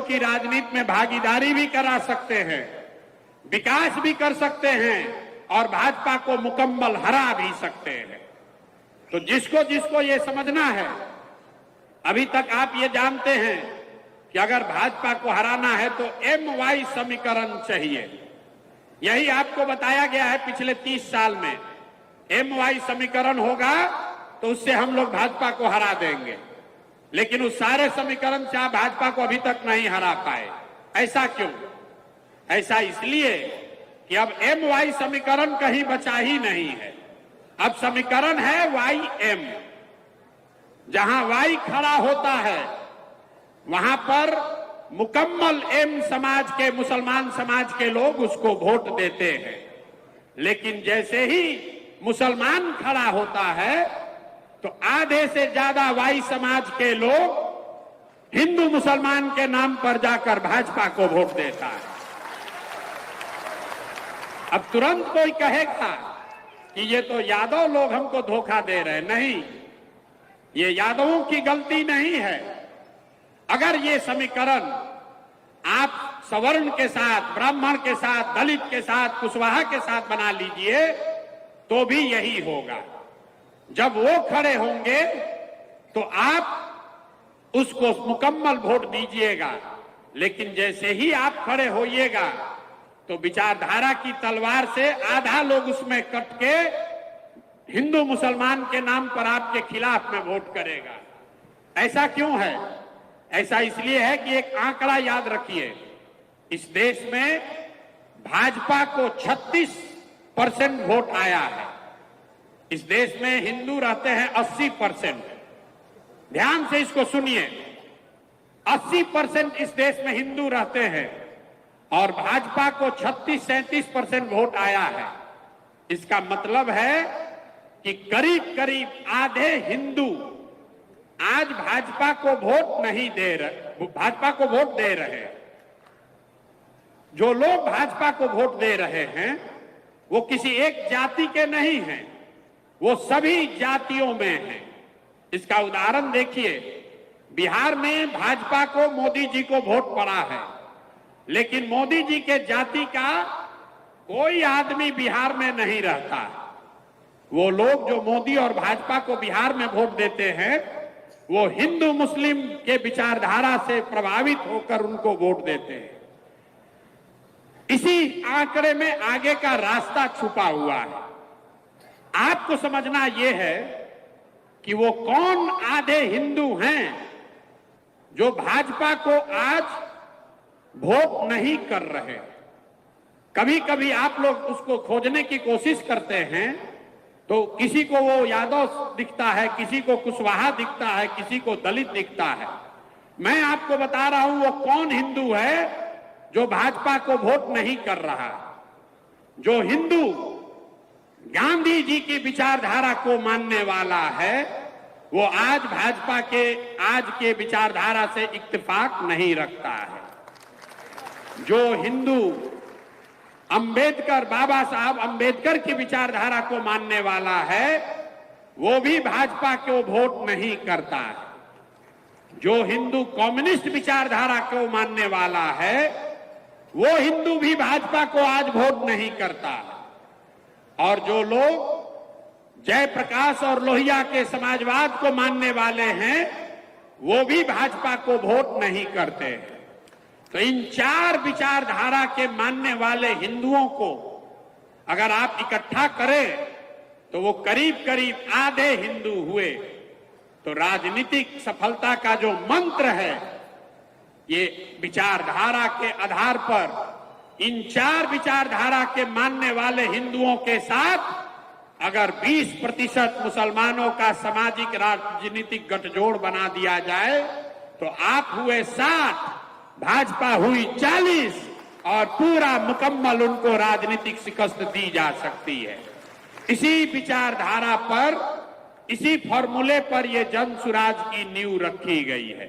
की राजनीति में भागीदारी भी करा सकते हैं, विकास भी कर सकते हैं और भाजपा को मुकम्मल हरा भी सकते हैं। तो जिसको जिसको ये समझना है, अभी तक आप ये जानते हैं कि अगर भाजपा को हराना है तो MY समीकरण चाहिए। यही आपको बताया गया है पिछले 30 साल में। MY समीकरण होगा तो उससे हम लोग भाजपा को हरा देंगे, लेकिन उस सारे समीकरण से आप भाजपा को अभी तक नहीं हरा पाए। ऐसा क्यों? ऐसा इसलिए कि अब MY समीकरण कहीं बचा ही नहीं है। अब समीकरण है YM। जहां Y खड़ा होता है वहां पर मुकम्मल M समाज के, मुसलमान समाज के लोग उसको वोट देते हैं। लेकिन जैसे ही मुसलमान खड़ा होता है तो आधे से ज्यादा Y समाज के लोग हिंदू मुसलमान के नाम पर जाकर भाजपा को वोट देता है। अब तुरंत कोई कहेगा कि ये तो यादव लोग हमको धोखा दे रहे हैं। नहीं, ये यादवों की गलती नहीं है। अगर ये समीकरण आप सवर्ण के साथ, ब्राह्मण के साथ, दलित के साथ, कुशवाहा के साथ बना लीजिए तो भी यही होगा। जब वो खड़े होंगे तो आप उसको मुकम्मल वोट दीजिएगा, लेकिन जैसे ही आप खड़े होइएगा तो विचारधारा की तलवार से आधा लोग उसमें कट के हिंदू मुसलमान के नाम पर आपके खिलाफ में वोट करेगा। ऐसा क्यों है? ऐसा इसलिए है कि एक आंकड़ा याद रखिए, इस देश में भाजपा को 36% वोट आया है। इस देश में हिंदू रहते हैं 80%। ध्यान से इसको सुनिए, 80% इस देश में हिंदू रहते हैं और भाजपा को 36-37% वोट आया है। इसका मतलब है कि करीब करीब आधे हिंदू आज भाजपा को वोट नहीं दे रहे, भाजपा को वोट दे रहे हैं। जो लोग भाजपा को वोट दे रहे हैं वो किसी एक जाति के नहीं हैं, वो सभी जातियों में हैं। इसका उदाहरण देखिए, बिहार में भाजपा को मोदी जी को वोट पड़ा है, लेकिन मोदी जी के जाति का कोई आदमी बिहार में नहीं रहता। वो लोग जो मोदी और भाजपा को बिहार में वोट देते हैं वो हिंदू मुस्लिम के विचारधारा से प्रभावित होकर उनको वोट देते हैं। इसी आंकड़े में आगे का रास्ता छुपा हुआ है। आपको समझना यह है कि वो कौन आधे हिंदू हैं जो भाजपा को आज वोट नहीं कर रहे। कभी कभी आप लोग उसको खोजने की कोशिश करते हैं तो किसी को वो यादव दिखता है, किसी को कुशवाहा दिखता है, किसी को दलित दिखता है। मैं आपको बता रहा हूं वो कौन हिंदू है जो भाजपा को वोट नहीं कर रहा। जो हिंदू गांधी जी की विचारधारा को मानने वाला है वो आज भाजपा के आज के विचारधारा से इत्तेफाक नहीं रखता है। जो हिंदू अंबेडकर, बाबा साहब अंबेडकर की विचारधारा को मानने वाला है वो भी भाजपा को वोट नहीं करता है। जो हिंदू कम्युनिस्ट विचारधारा को मानने वाला है वो हिंदू भी भाजपा को आज वोट नहीं करता। और जो लोग जयप्रकाश और लोहिया के समाजवाद को मानने वाले हैं वो भी भाजपा को वोट नहीं करते हैं। तो इन चार विचारधारा के मानने वाले हिंदुओं को अगर आप इकट्ठा करें तो वो करीब करीब आधे हिंदू हुए। तो राजनीतिक सफलता का जो मंत्र है ये विचारधारा के आधार पर इन चार विचारधारा के मानने वाले हिंदुओं के साथ अगर 20% मुसलमानों का सामाजिक राजनीतिक गठजोड़ बना दिया जाए तो आप हुए 60, भाजपा हुई 40 और पूरा मुकम्मल उनको राजनीतिक शिकस्त दी जा सकती है। इसी विचारधारा पर, इसी फॉर्मूले पर यह जन सुराज की नींव रखी गई है।